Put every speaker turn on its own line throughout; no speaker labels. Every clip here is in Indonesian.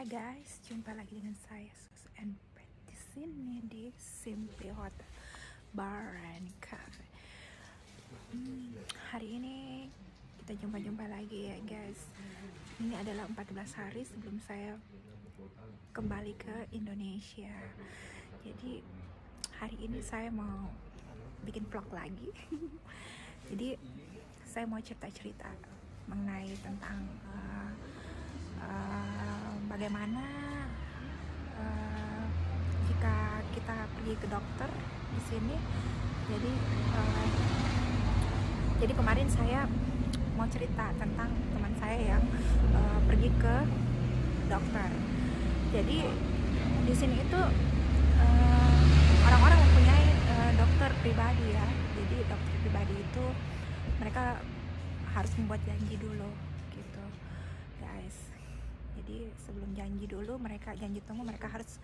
Hai guys, jumpa lagi dengan saya Sus and Pet di sini di Simply Hot Bar and Cafe. Hari ini kita jumpa lagi ya guys. Ini adalah 14 hari sebelum saya kembali ke Indonesia. Jadi hari ini saya mau bikin vlog lagi. Jadi saya mau cerita-cerita mengenai tentang bagaimana jika kita pergi ke dokter di sini. Jadi kemarin saya mau cerita tentang teman saya yang pergi ke dokter. Jadi di sini itu orang-orang mempunyai dokter pribadi ya. Jadi dokter pribadi itu mereka harus membuat janji dulu gitu guys. Jadi sebelum janji dulu, mereka janji temu, mereka harus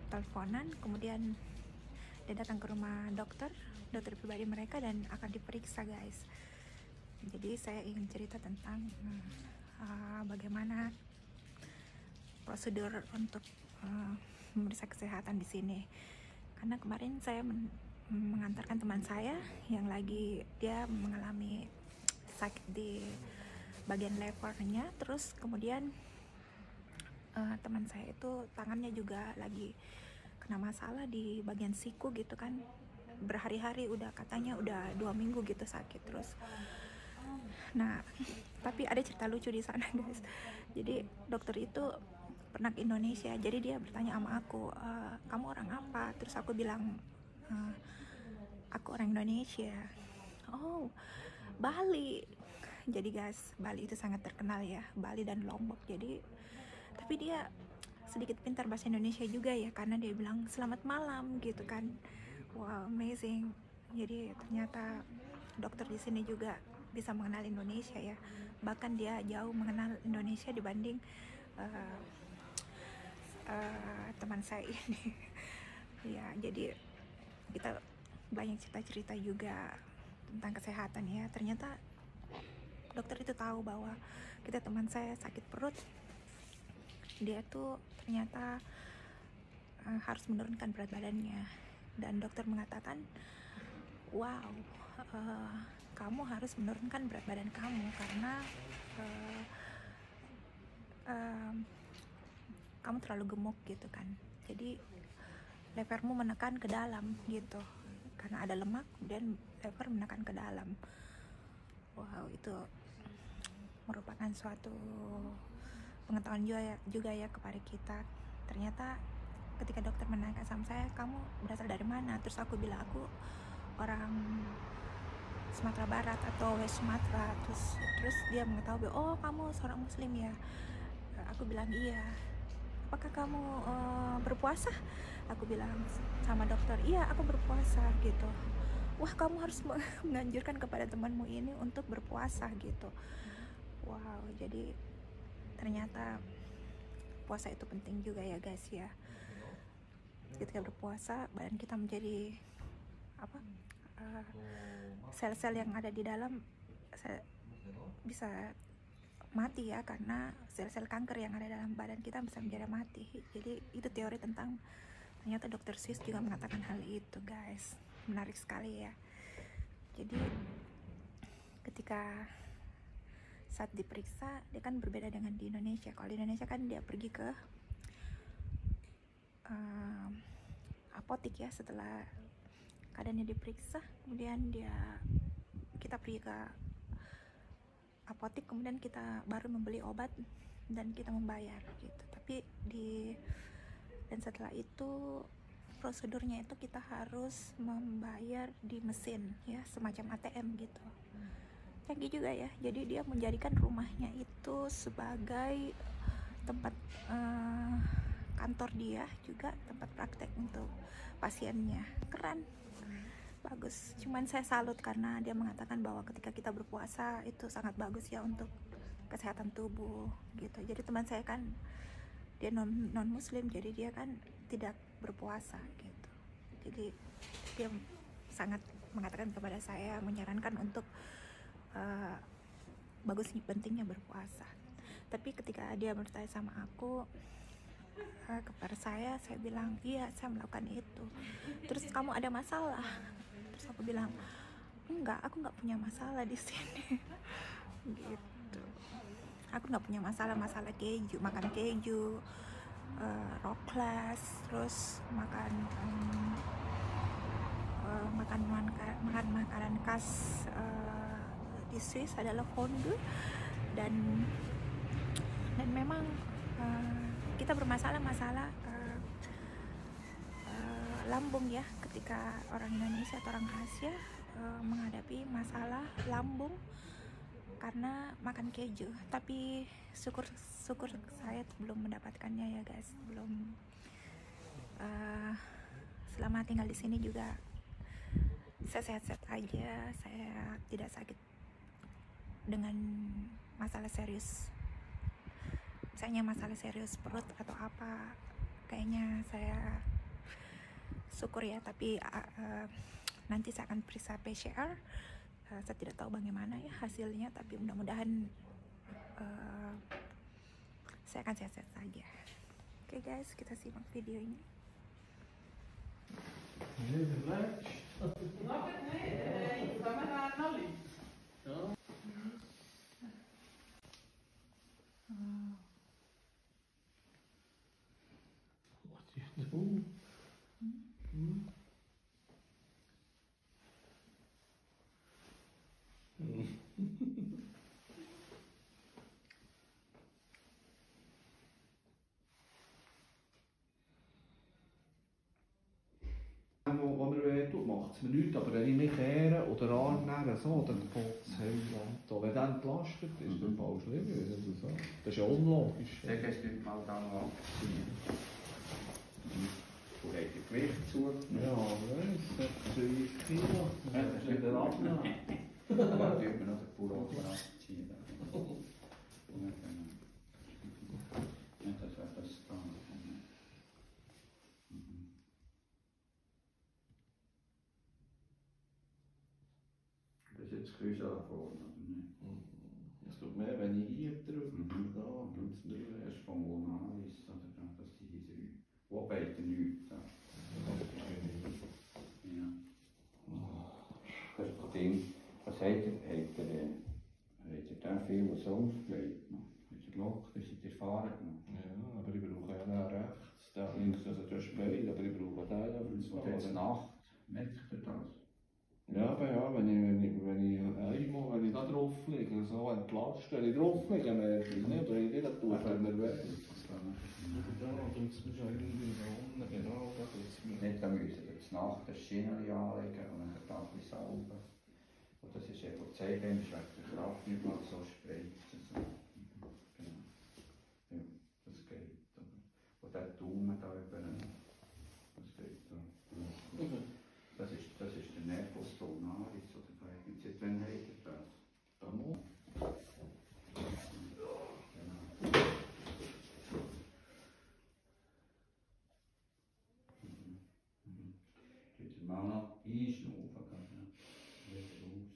teleponan, kemudian dia datang ke rumah dokter pribadi mereka dan akan diperiksa guys. Jadi saya ingin cerita tentang bagaimana prosedur untuk memeriksa kesehatan di sini. Karena kemarin saya mengantarkan teman saya yang lagi dia mengalami sakit di bagian levernya, terus kemudian teman saya itu tangannya juga lagi kena masalah di bagian siku gitu kan, berhari-hari, udah katanya udah 2 minggu gitu sakit terus. Nah tapi ada cerita lucu di sana guys. Jadi dokter itu pernah ke Indonesia, jadi dia bertanya sama aku, kamu orang apa? Terus aku bilang, aku orang Indonesia. Oh, Bali. Jadi guys, Bali itu sangat terkenal ya, Bali dan Lombok. Jadi tapi dia sedikit pintar bahasa Indonesia juga ya, karena dia bilang selamat malam gitu kan. Wow, amazing. Jadi ternyata dokter di sini juga bisa mengenal Indonesia ya. Bahkan dia jauh mengenal Indonesia dibanding teman saya ini. Ya, jadi kita banyak cerita-cerita juga tentang kesehatan ya. Ternyata dokter itu tahu bahwa kita teman saya sakit perut. Dia tuh ternyata harus menurunkan berat badannya, dan dokter mengatakan, wow, kamu harus menurunkan berat badan kamu karena kamu terlalu gemuk gitu kan. Jadi levermu menekan ke dalam gitu, karena ada lemak dan lever menekan ke dalam. Wow, itu merupakan suatu pengetahuan juga ya kepada kita. Ternyata ketika dokter menanyakan sama saya, kamu berasal dari mana? Terus aku bilang aku orang Sumatera Barat atau West Sumatera. Terus dia mengetahui, oh kamu seorang muslim ya. Aku bilang iya. Apakah kamu berpuasa? Aku bilang sama dokter, iya aku berpuasa gitu. Wah, kamu harus menganjurkan kepada temanmu ini untuk berpuasa gitu. Wow, jadi ternyata puasa itu penting juga ya guys ya. Ketika berpuasa, badan kita menjadi sel-sel yang ada di dalam bisa mati ya, karena sel-sel kanker yang ada dalam badan kita bisa menjadi mati. Jadi itu teori tentang, ternyata dokter Swiss juga mengatakan hal itu guys. Menarik sekali ya. Jadi ketika saat diperiksa, dia kan berbeda dengan di Indonesia. Kalau di Indonesia kan dia pergi ke apotik ya, setelah keadaannya diperiksa, kemudian kita pergi ke apotik, kemudian kita baru membeli obat dan kita membayar gitu. Tapi dan setelah itu prosedurnya itu kita harus membayar di mesin ya, semacam ATM gitu. Canggih juga ya. Jadi dia menjadikan rumahnya itu sebagai tempat kantor dia, juga tempat praktek untuk pasiennya. Keren, bagus. Cuman saya salut karena dia mengatakan bahwa ketika kita berpuasa itu sangat bagus ya untuk kesehatan tubuh gitu. Jadi teman saya kan dia non muslim, jadi dia kan tidak berpuasa gitu. Jadi dia sangat mengatakan kepada saya, menyarankan untuk bagus pentingnya berpuasa. Tapi ketika dia bertanya sama aku, kepada saya bilang iya saya melakukan itu. Terus kamu ada masalah? Terus aku bilang enggak, aku nggak punya masalah di sini. Gitu, aku nggak punya masalah keju, makan keju, roklas, terus makan makanan khas di Swiss adalah fondue, dan memang kita bermasalah lambung ya, ketika orang Indonesia atau orang Asia menghadapi masalah lambung karena makan keju. Tapi syukur saya belum mendapatkannya ya guys, belum. Selama tinggal di sini juga saya sehat-sehat aja, saya tidak sakit dengan masalah serius. Misalnya masalah serius perut atau apa, kayaknya saya syukur ya. Tapi nanti saya akan periksa PCR. Saya tidak tahu bagaimana ya hasilnya, tapi mudah-mudahan saya akan sehat-sehat saja. Oke guys, kita simak video ini.
Wo mir weh tut, macht es mir nichts, aber wenn ich mich kehre oder Arm nehme, so, dann kommt es Heiland. Wenn der entlastet ist, dann fällt es schlimmer. So. Das ist ja unlogisch.
Dann gehst du mal da abziehen. Wo hat das Gewicht zu?
Ja, weiss, 30 Kilo. Das ist wieder abnehmen.
Da tut man noch den Pullover abziehen. Ja, das wäre das da. Das ist jetzt Küche vorne, oder nicht?
Es tut mehr, wenn ich hier drücke. Da,
Und das ist vom Lunaris, oder das sind die drei. Wo beide nichts? Ja. Das ist das Ding. Was habt ihr da viel was aufgelegt? Habt ihr Loch, das ist ihr Fahrer noch?
Ja, aber ich brauche ja auch rechts. Da links, also das ist beide, aber ich brauche den ja für das
Und jetzt Nacht, merkt ihr das?
Ja, aber ja, wenn ich da drauf liege, so entlastet, wenn ich drauf liege, merke ich nicht, oder ich nicht, dann tue ich mir weh. Ja, tut es mir schon irgendwie da unten, genau, da tut es mir.
Nicht, da müssen wir jetzt Nacht das Schieneli anlegen und dann da ein bisschen sauber. Und das ist eben gezeigt, wenn es wegen der Kraft nicht mal so spritzen. So. Genau. Ja, das geht. Und der Daumen da über, das geht da. Das ist der Nervus vulgaris, oder seit wann habt ihr das?
Genau.
Jetzt mal noch einschnaufen, genau. Wieder raus.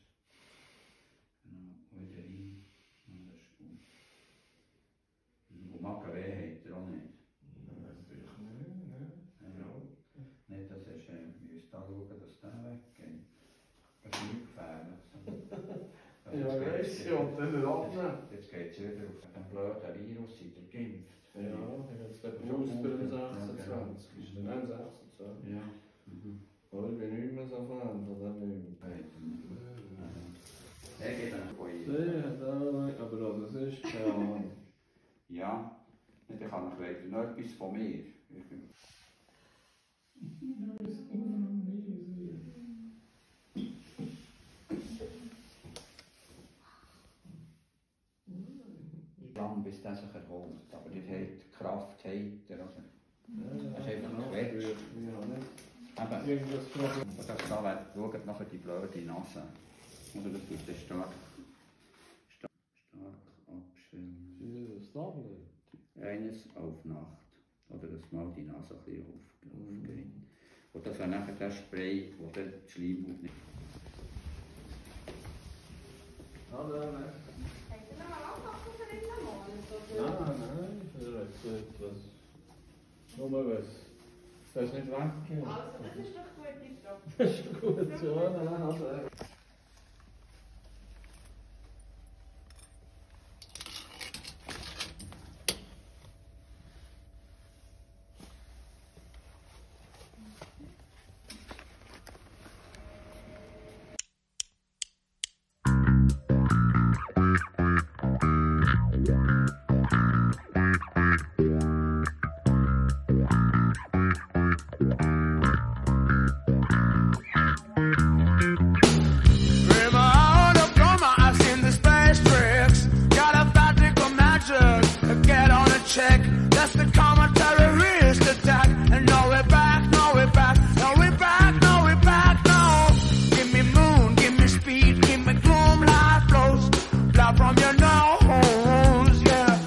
Genau, wieder rein. Ja, das ist gut. Und Magen-Weh habt ihr auch nicht?
Natürlich nicht, ne?
Ja. Nicht, das ist, müsst da schauen, dass der weggeht. Das ist nicht gefährlich.
Ja, weiss ja, und dann abnehmen.
Jetzt geht es wieder auf den blöden Virus, seid ihr geimpft.
Ja, ich habe jetzt den Booster am 26. Ist der am 26?
Ja.
Aber ich bin nicht mehr so Fan von dem Impfen.
Er geht dann von
Ja, aber das ist keine Ahnung.
Ja, dann kann ich leider noch etwas von mir. Lang bis der sich erholt. Aber die Kraft hat er. Das ist einfach noch weg.
Ja,
Eben. Und das da schaut nachher die blöde Nase. Oder das tut das stark abschwimmen.
dieses Tablet.
Eines auf Nacht. Oder dass mal die Nase ein bisschen aufgeht. Und das wäre nachher der Spray, wo der Schleimhaut nicht.
Hallo, ne?
Hätte man auch noch für den Lamon?
Nein, nein, vielleicht so etwas Nur wenn es nicht weggeht.
Also, das ist doch eine gute Frage.
Das ist gut, so. Also,
check. That's the common terrorist attack. And now we're back, now we're back, now we're back, now we're back now. Give me moon, give me speed, give me gloom, light flows. Fly from your nose, yeah.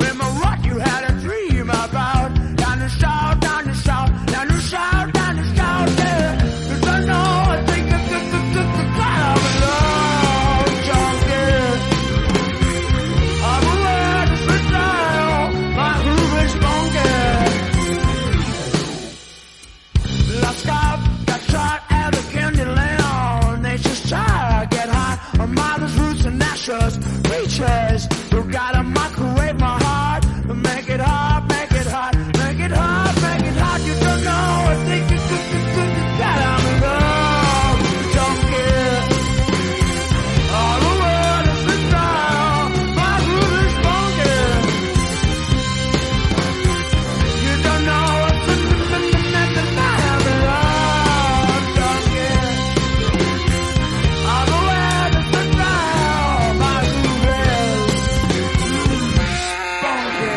Remember what you had a dream about. Down the shout, down the shout, down the shout, down the shout, yeah. 'Cause I know I think it's the kind of love junkie. I'm aware to sit down, my groove is funky. Last cop got shot at the candy land. Nature's child get high on mother's roots and ashes. Preachers who gotta microwave my heart. Make it hot, make it hot, make it hot, make it hot. You don't know, I think it's that I'm in love junkie. All the world is sit down, my groove is funky. You don't know what's in the night I'm in love junkie. All the world is sit down, my groove is funky.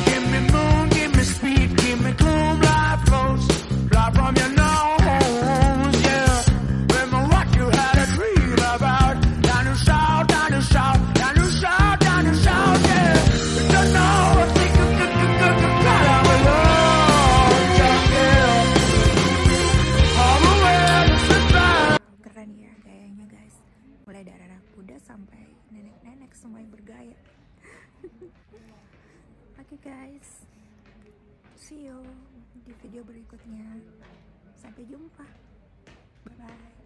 Give me moon, give me speed, give me gloom, light flows. Fly from your nose, yeah. Remember what you had a dream about. Down to shout, down to shout, down to shout, down to shout, yeah. You don't know, I think that I'm in love, junkie. All the way to sit down.
Keren ya gayanya guys, mulai dari anak muda sampai nenek-nenek semuanya bergaya. Oke guys, see you di video berikutnya, sampai jumpa, bye bye.